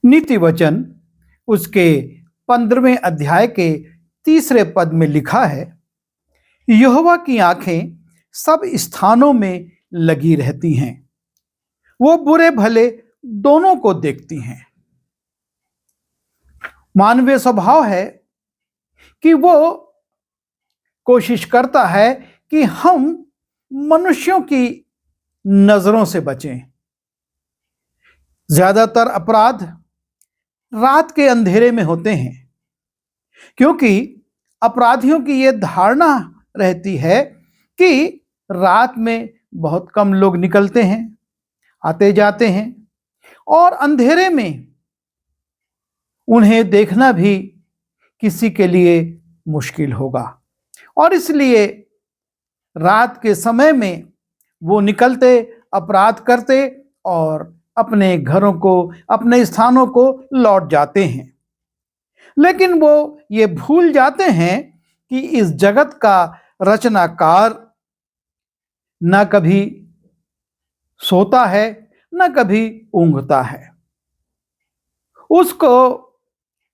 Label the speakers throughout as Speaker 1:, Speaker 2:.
Speaker 1: नीति वचन उसके 15वें अध्याय के 3 पद में लिखा है, यहोवा की आंखें सब स्थानों में लगी रहती हैं, वो बुरे भले दोनों को देखती हैं। मानवीय स्वभाव है कि वो कोशिश करता है कि हम मनुष्यों की नजरों से बचें। ज्यादातर अपराध रात के अंधेरे में होते हैं, क्योंकि अपराधियों की यह धारणा रहती है कि रात में बहुत कम लोग निकलते हैं, आते जाते हैं, और अंधेरे में उन्हें देखना भी किसी के लिए मुश्किल होगा, और इसलिए रात के समय में वो निकलते, अपराध करते और अपने घरों को, अपने स्थानों को लौट जाते हैं। लेकिन वो ये भूल जाते हैं कि इस जगत का रचनाकार न कभी सोता है, न कभी ऊँघता है। उसको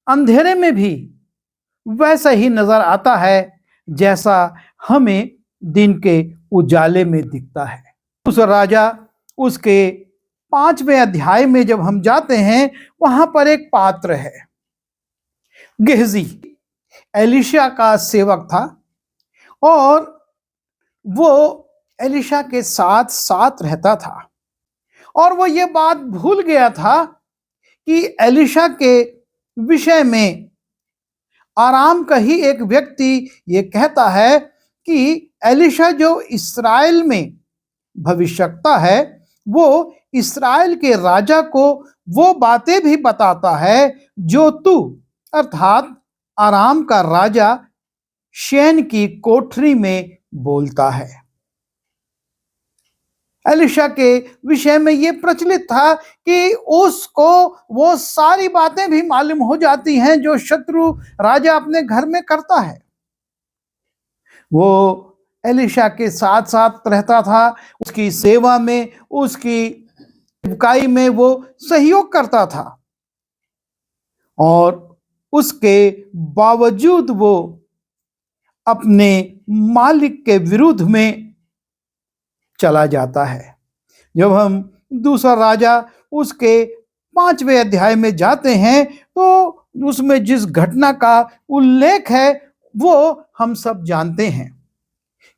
Speaker 1: अंधेरे में भी वैसा ही नजर आता है जैसा हमें दिन के उजाले में दिखता है। उस राजा उसके 5वें अध्याय में जब हम जाते हैं, वहां पर एक पात्र है, गेहजी, एलीशा का सेवक था, और वो एलीशा के साथ साथ रहता था, और वो ये बात भूल गया था कि एलीशा के विषय में आराम का ही एक व्यक्ति ये कहता है कि एलीशा जो इस्राएल में भविष्यवक्ता है, वो इस्राएल के राजा को वो बातें भी बताता है जो तू, अर्थात आराम का राजा, शयन की कोठरी में बोलता है। एलीशा के विषय में यह प्रचलित था कि उसको वो सारी बातें भी मालूम हो जाती हैं जो शत्रु राजा अपने घर में करता है। वो एलीशा के साथ साथ रहता था, उसकी सेवा में, उसकी सेवकाई में वो सहयोग करता था, और उसके बावजूद वो अपने मालिक के विरुद्ध में चला जाता है। जब हम दूसरा राजा उसके 5वें अध्याय में जाते हैं, तो उसमें जिस घटना का उल्लेख है वो हम सब जानते हैं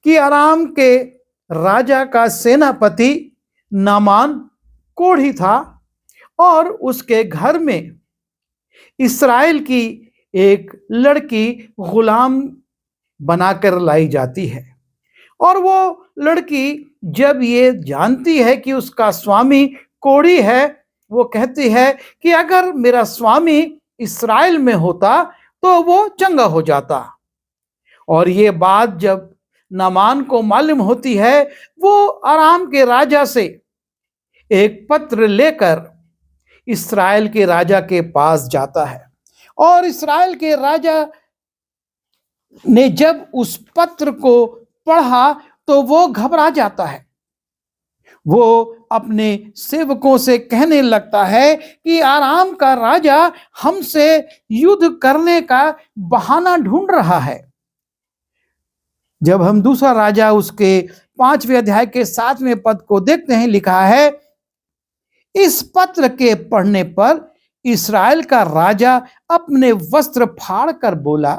Speaker 1: कि आराम के राजा का सेनापति नामान कोढ़ी था, और उसके घर में इस्राएल की एक लड़की गुलाम बनाकर लाई जाती है, और वो लड़की जब ये जानती है कि उसका स्वामी कोढ़ी है, वो कहती है कि अगर मेरा स्वामी इस्राएल में होता तो वो चंगा हो जाता। और ये बात जब नामान को मालूम होती है, वो आराम के राजा से एक पत्र लेकर इस्राएल के राजा के पास जाता है, और इस्राएल के राजा ने जब उस पत्र को पढ़ा तो वो घबरा जाता है। वो अपने सेवकों से कहने लगता है कि आराम का राजा हमसे युद्ध करने का बहाना ढूंढ रहा है। जब हम दूसरा राजा उसके 5वें अध्याय के 7वें पद को देखते हैं, लिखा है, इस पत्र के पढ़ने पर इस्राएल का राजा अपने वस्त्र फाड़ कर बोला,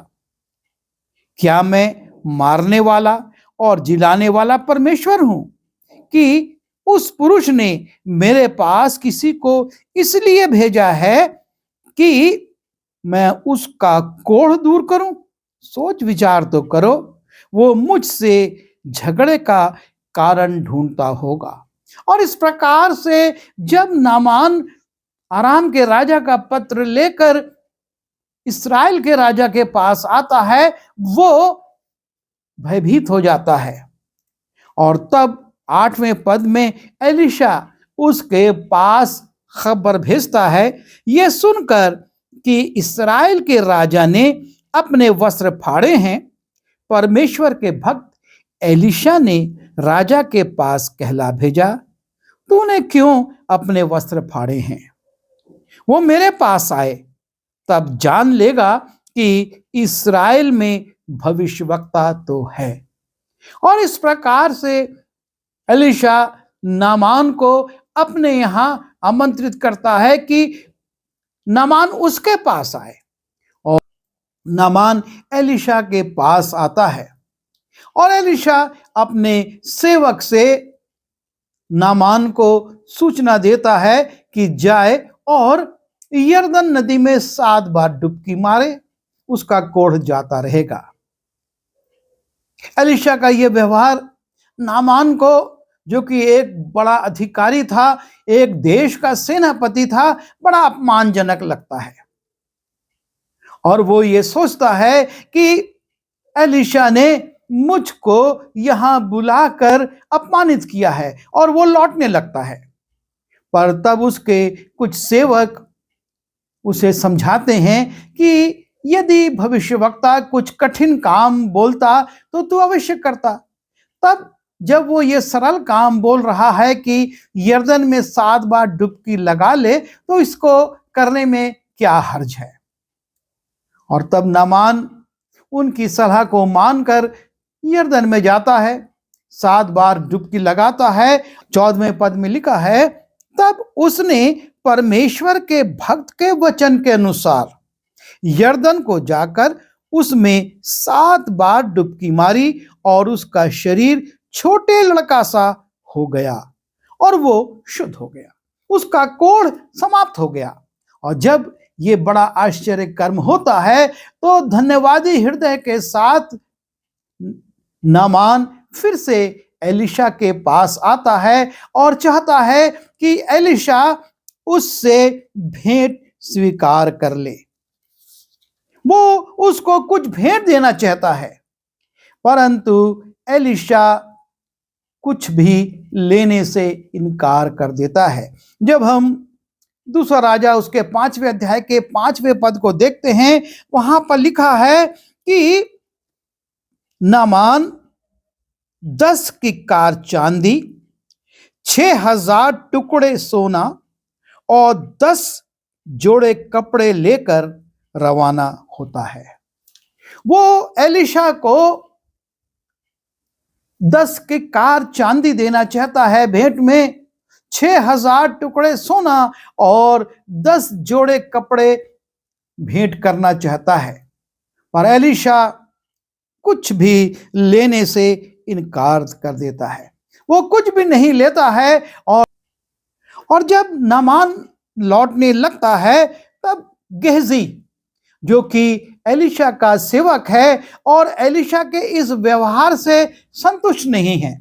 Speaker 1: क्या मैं मारने वाला और जिलाने वाला परमेश्वर हूं कि उस पुरुष ने मेरे पास किसी को इसलिए भेजा है कि मैं उसका कोढ़ दूर करूं? सोच विचार तो करो, वो मुझसे झगड़े का कारण ढूंढता होगा। और इस प्रकार से जब नामान आराम के राजा का पत्र लेकर इस्राएल के राजा के पास आता है, वो भयभीत हो जाता है। और तब 8वें पद में एलीशा उसके पास खबर भेजता है, यह सुनकर कि इस्राएल के राजा ने अपने वस्त्र फाड़े हैं। परमेश्वर के भक्त एलीशा ने राजा के पास कहला भेजा, तूने क्यों अपने वस्त्र फाड़े हैं? वो मेरे पास आए, तब जान लेगा कि इस्राएल में भविष्यवक्ता तो है। और इस प्रकार से एलीशा नामान को अपने यहां आमंत्रित करता है कि नामान उसके पास आए। और नामान एलीशा के पास आता है और एलीशा अपने सेवक से नामान को सूचना देता है कि जाए और यरदन नदी में 7 बार डुबकी मारे, उसका कोढ़ जाता रहेगा। एलीशा का यह व्यवहार नामान को, जो कि एक बड़ा अधिकारी था, एक देश का सेनापति था, बड़ा अपमानजनक लगता है। और वो ये सोचता है कि एलीशा ने मुझको यहां बुलाकर अपमानित किया है, और वो लौटने लगता है। पर तब उसके कुछ सेवक उसे समझाते हैं कि यदि भविष्यवक्ता कुछ कठिन काम बोलता तो तू अवश्य करता। तब जब वो ये सरल काम बोल रहा है कि यरदन में 7 बार डुबकी लगा ले, तो इसको करने में क्या हर्ज है। और तब नामान उनकी सलाह को मानकर यरदन में जाता है, 7 बार डुबकी लगाता है। 14वें पद में लिखा है, तब उसने परमेश्वर के भक्त के वचन के अनुसार यरदन को जाकर उसमें 7 बार डुबकी मारी, और उसका शरीर छोटे लड़का सा हो गया और वो शुद्ध हो गया, उसका कोढ़ समाप्त हो गया। और जब ये बड़ा आश्चर्य कर्म होता है तो धन्यवादी हृदय के साथ नामान फिर से एलीशा के पास आता है और चाहता है कि एलीशा उससे भेंट स्वीकार कर ले। वो उसको कुछ भेंट देना चाहता है, परंतु एलीशा कुछ भी लेने से इनकार कर देता है। जब हम दूसरा राजा उसके 5वें अध्याय के 5वें पद को देखते हैं, वहां पर लिखा है कि नामान 10 किक्कार चांदी, 6000 टुकड़े सोना और 10 जोड़े कपड़े लेकर रवाना होता है। वो एलीशा को 10 किक्कार चांदी देना चाहता है भेंट में, 6000 टुकड़े सोना और 10 जोड़े कपड़े भेंट करना चाहता है। पर एलीशा कुछ भी लेने से इनकार कर देता है, वो कुछ भी नहीं लेता है। और जब नामान लौटने लगता है, तब गेहजी, जो कि एलीशा का सेवक है और एलीशा के इस व्यवहार से संतुष्ट नहीं है,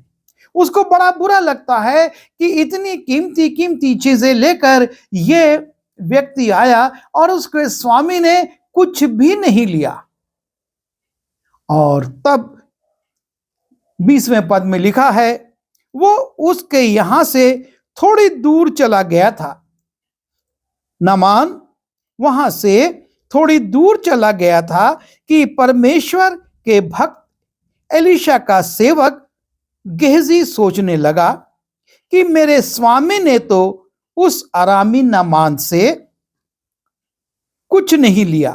Speaker 1: उसको बड़ा बुरा लगता है कि इतनी कीमती कीमती चीजें लेकर ये व्यक्ति आया और उसके स्वामी ने कुछ भी नहीं लिया। और तब 20वें पद में लिखा है, वो उसके यहां से थोड़ी दूर चला गया था। नामान वहां से थोड़ी दूर चला गया था कि परमेश्वर के भक्त एलीशा का सेवक गेहजी सोचने लगा कि मेरे स्वामी ने तो उस अरामी नामान से कुछ नहीं लिया,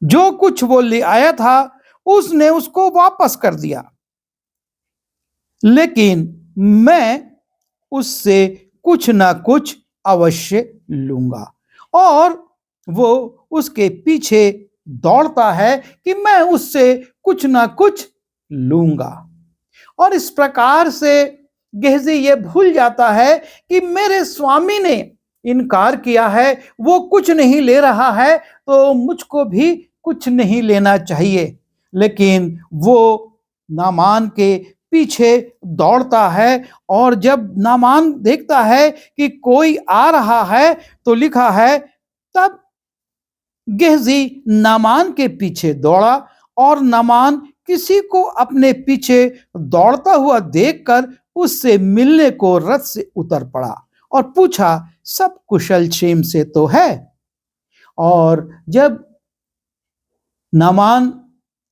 Speaker 1: जो कुछ वो ले आया था उसने उसको वापस कर दिया, लेकिन मैं उससे कुछ ना कुछ अवश्य लूंगा। और वो उसके पीछे दौड़ता है कि मैं उससे कुछ ना कुछ लूंगा। और इस प्रकार से गेहजी ये भूल जाता है कि मेरे स्वामी ने इनकार किया है, वो कुछ नहीं ले रहा है, तो मुझको भी कुछ नहीं लेना चाहिए। लेकिन वो नामान के पीछे दौड़ता है, और जब नामान देखता है कि कोई आ रहा है, तो लिखा है, तब गेहजी नामान के पीछे दौड़ा, और नामान किसी को अपने पीछे दौड़ता हुआ देखकर उससे मिलने को रथ से उतर पड़ा और पूछा, सब कुशल क्षेम से तो है? और जब नामान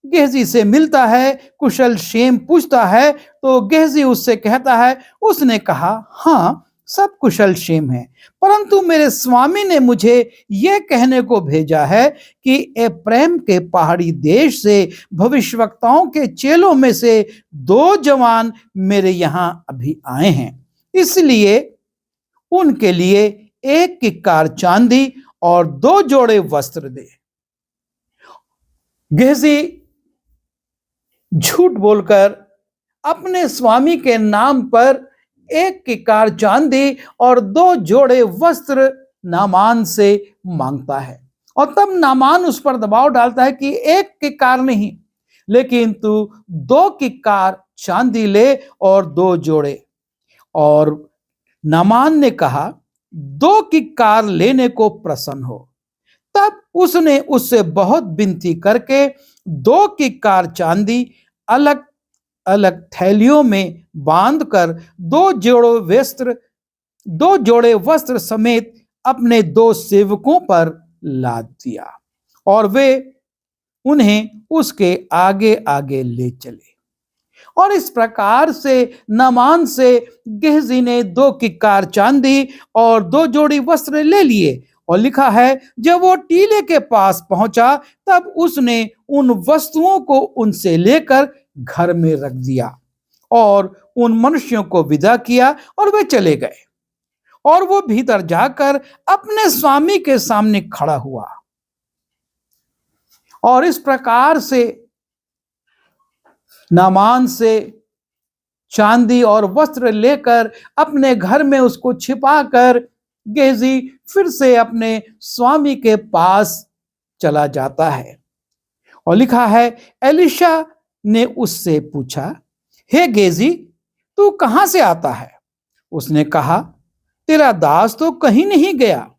Speaker 1: गेहजी से मिलता है, कुशल क्षेम पूछता है, तो गेहजी उससे कहता है, उसने कहा, हाँ, सब कुशल क्षेम है, परंतु मेरे स्वामी ने मुझे यह कहने को भेजा है कि एप्रैम के पहाड़ी देश से भविष्यवक्ताओं के चेलों में से 2 जवान मेरे यहां अभी आए हैं, इसलिए उनके लिए 1 किक्कार चांदी और 2 जोड़े वस्त्र दे। गेहजी झूठ बोलकर अपने स्वामी के नाम पर 1 किक्कार चांदी और 2 जोड़े वस्त्र नामान से मांगता है, और तब नामान उस पर दबाव डालता है कि 1 किक्कार नहीं, लेकिन तू 2 किक्कार चांदी ले और 2 जोड़े। और नामान ने कहा, 2 किक्कार लेने को प्रसन्न हो। तब उसने उससे बहुत विनती करके 2 किक्कार चांदी अलग अलग थैलियों में बांधकर 2 जोड़े वस्त्र समेत अपने 2 सेवकों पर लाद दिया, और वे उन्हें उसके आगे आगे ले चले। और इस प्रकार से नामान से गेहजी ने 2 किक्कार चांदी और 2 जोड़ी वस्त्र ले लिए, और लिखा है, जब वो टीले के पास पहुंचा तब उसने उन वस्तुओं को उनसे लेकर घर में रख दिया और उन मनुष्यों को विदा किया, और वे चले गए। और वो भीतर जाकर अपने स्वामी के सामने खड़ा हुआ, और इस प्रकार से नामान से चांदी और वस्त्र लेकर अपने घर में उसको छिपाकर गेहजी फिर से अपने स्वामी के पास चला जाता है। और लिखा है, एलीशा ने उससे पूछा, हे गेहजी, तू कहां से आता है? उसने कहा, तेरा दास तो कहीं नहीं गया।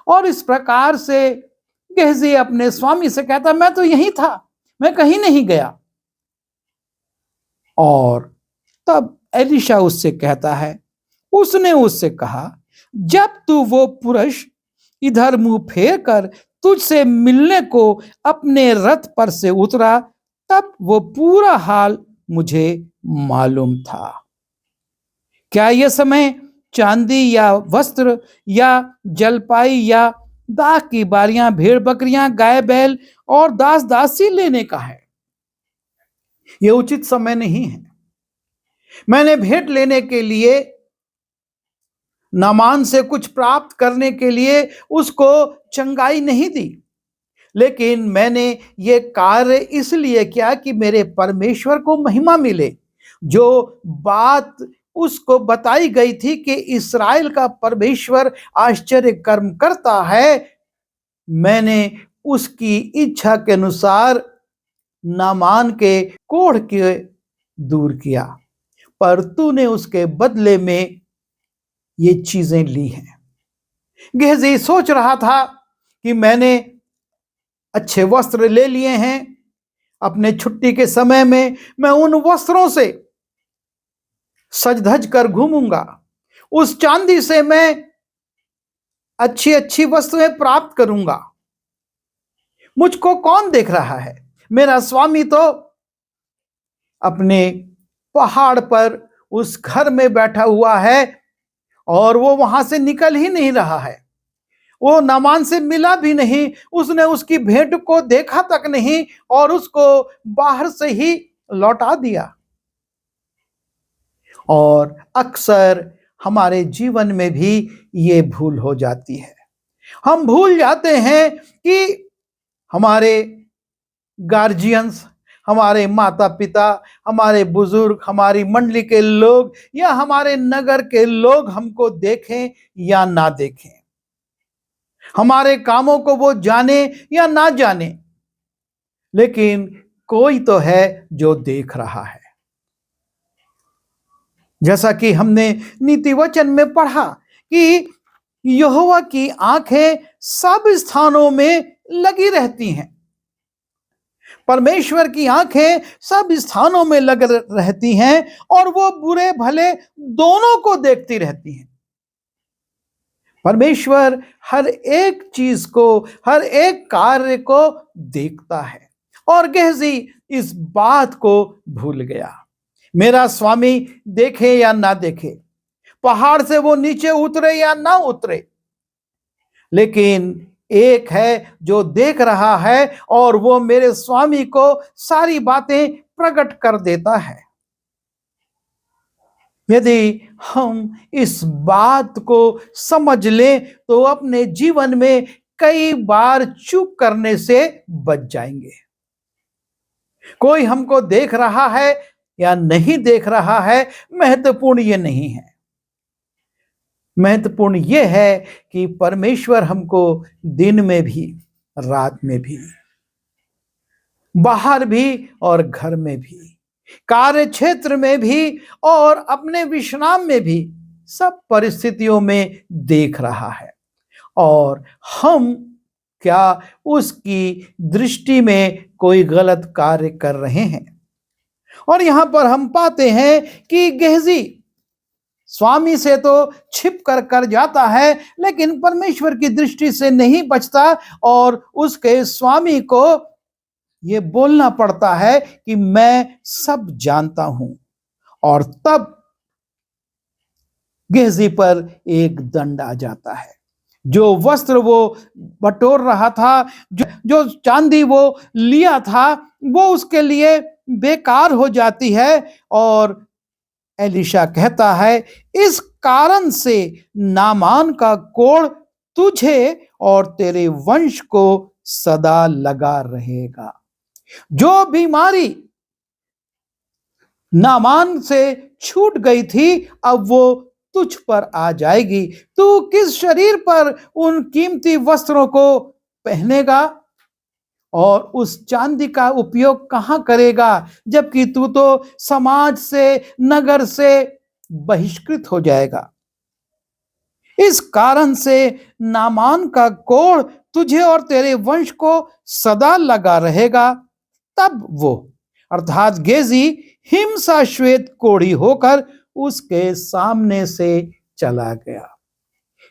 Speaker 1: और इस प्रकार से गेहजी अपने स्वामी से कहता, मैं तो यहीं था, मैं कहीं नहीं गया। और तब एलीशा उससे कहता है, उसने उससे कहा, जब तू वो पुरुष इधर मुंह फेर कर तुझसे मिलने को अपने रथ पर से उतरा, तब वो पूरा हाल मुझे मालूम था। क्या यह समय चांदी या वस्त्र या जलपाई या दाख की बारियां, भेड़ बकरियां, गाय बैल और दास दासी लेने का है? यह उचित समय नहीं है। मैंने भेंट लेने के लिए, नामान से कुछ प्राप्त करने के लिए उसको चंगाई नहीं दी, लेकिन मैंने ये कार्य इसलिए किया कि मेरे परमेश्वर को महिमा मिले। जो बात उसको बताई गई थी कि इस्राएल का परमेश्वर आश्चर्य कर्म करता है, मैंने उसकी इच्छा के अनुसार नामान के कोढ़ के दूर किया, पर तूने उसके बदले में ये चीजें ली हैं। गेहजी सोच रहा था कि मैंने अच्छे वस्त्र ले लिए हैं, अपने छुट्टी के समय में मैं उन वस्त्रों से सज धज कर घूमूंगा, उस चांदी से मैं अच्छी अच्छी वस्तुएं प्राप्त करूंगा। मुझको कौन देख रहा है? मेरा स्वामी तो अपने पहाड़ पर उस घर में बैठा हुआ है और वो वहां से निकल ही नहीं रहा है। वो नामान से मिला भी नहीं, उसने उसकी भेंट को देखा तक नहीं और उसको बाहर से ही लौटा दिया। और अक्सर हमारे जीवन में भी ये भूल हो जाती है। हम भूल जाते हैं कि हमारे गार्जियंस, हमारे माता पिता, हमारे बुजुर्ग, हमारी मंडली के लोग या हमारे नगर के लोग हमको देखें या ना देखें, हमारे कामों को वो जाने या ना जाने, लेकिन कोई तो है जो देख रहा है। जैसा कि हमने नीति वचन में पढ़ा कि यहोवा की आंखें सब स्थानों में लगी रहती हैं। परमेश्वर की आंखें सब स्थानों में लग रहती हैं और वो बुरे भले दोनों को देखती रहती हैं। परमेश्वर हर एक चीज को, हर एक कार्य को देखता है। और गेहजी इस बात को भूल गया। मेरा स्वामी देखे या ना देखे, पहाड़ से वो नीचे उतरे या ना उतरे, लेकिन एक है जो देख रहा है और वो मेरे स्वामी को सारी बातें प्रकट कर देता है। यदि हम इस बात को समझ लें तो अपने जीवन में कई बार चूक करने से बच जाएंगे। कोई हमको देख रहा है या नहीं देख रहा है, महत्वपूर्ण ये नहीं है। महत्वपूर्ण ये है कि परमेश्वर हमको दिन में भी, रात में भी, बाहर भी और घर में भी, कार्य क्षेत्र में भी और अपने विश्राम में भी, सब परिस्थितियों में देख रहा है। और हम क्या उसकी दृष्टि में कोई गलत कार्य कर रहे हैं? और यहां पर हम पाते हैं कि गेहजी स्वामी से तो छिप कर जाता है, लेकिन परमेश्वर की दृष्टि से नहीं बचता और उसके स्वामी को यह बोलना पड़ता है कि मैं सब जानता हूं। और तब गेहजी पर एक दंड आ जाता है। जो वस्त्र वो बटोर रहा था, जो चांदी वो लिया था, वो उसके लिए बेकार हो जाती है। और एलीशा कहता है, इस कारण से नामान का कोढ़ तुझे और तेरे वंश को सदा लगा रहेगा। जो बीमारी नामान से छूट गई थी, अब वो तुझ पर आ जाएगी। तू किस शरीर पर उन कीमती वस्त्रों को पहनेगा और उस चांदी का उपयोग कहां करेगा, जबकि तू तो समाज से, नगर से बहिष्कृत हो जाएगा। इस कारण से नामान का कोढ़ तुझे और तेरे वंश को सदा लगा रहेगा। तब वो अर्थात गेहजी हिमसा श्वेत कोढ़ी होकर उसके सामने से चला गया।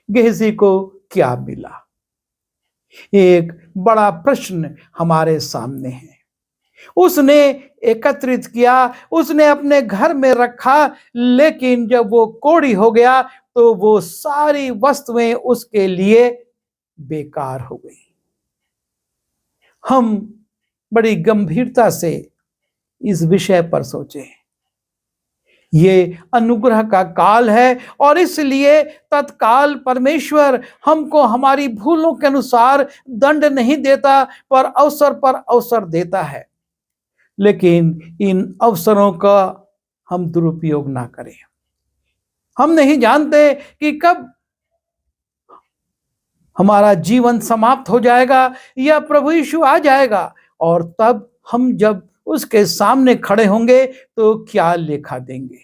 Speaker 1: गेहजी को क्या मिला? एक बड़ा प्रश्न हमारे सामने है। उसने एकत्रित किया, उसने अपने घर में रखा, लेकिन जब वो कोढ़ी हो गया तो वो सारी वस्तुएं उसके लिए बेकार हो गई। हम बड़ी गंभीरता से इस विषय पर सोचें। ये अनुग्रह का काल है और इसलिए तत्काल परमेश्वर हमको हमारी भूलों के अनुसार दंड नहीं देता, पर अवसर देता है। लेकिन इन अवसरों का हम दुरुपयोग ना करें। हम नहीं जानते कि कब हमारा जीवन समाप्त हो जाएगा या प्रभु यीशु आ जाएगा, और तब हम जब उसके सामने खड़े होंगे तो क्या लेखा देंगे।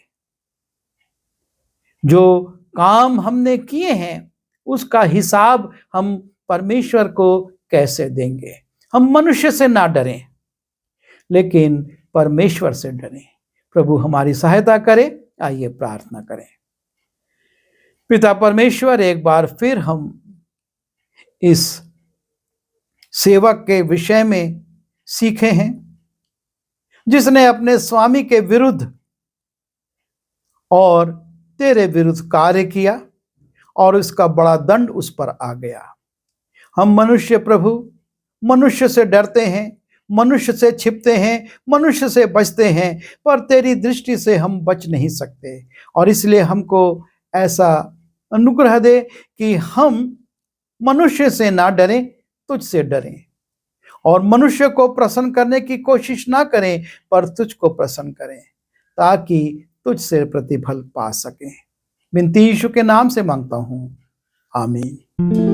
Speaker 1: जो काम हमने किए हैं उसका हिसाब हम परमेश्वर को कैसे देंगे। हम मनुष्य से ना डरें, लेकिन परमेश्वर से डरें। प्रभु हमारी सहायता करे। आइए प्रार्थना करें। पिता परमेश्वर, एक बार फिर हम इस सेवक के विषय में सीखे हैं जिसने अपने स्वामी के विरुद्ध और तेरे विरुद्ध कार्य किया और इसका बड़ा दंड उस पर आ गया। हम मनुष्य प्रभु, मनुष्य से डरते हैं, मनुष्य से छिपते हैं, मनुष्य से बचते हैं, पर तेरी दृष्टि से हम बच नहीं सकते। और इसलिए हमको ऐसा अनुग्रह दे कि हम मनुष्य से ना डरें, तुझसे डरें, और मनुष्य को प्रसन्न करने की कोशिश ना करें, पर तुझको प्रसन्न करें, ताकि तुझसे प्रतिफल पा सकें। विनती यीशु के नाम से मांगता हूं, आमीन।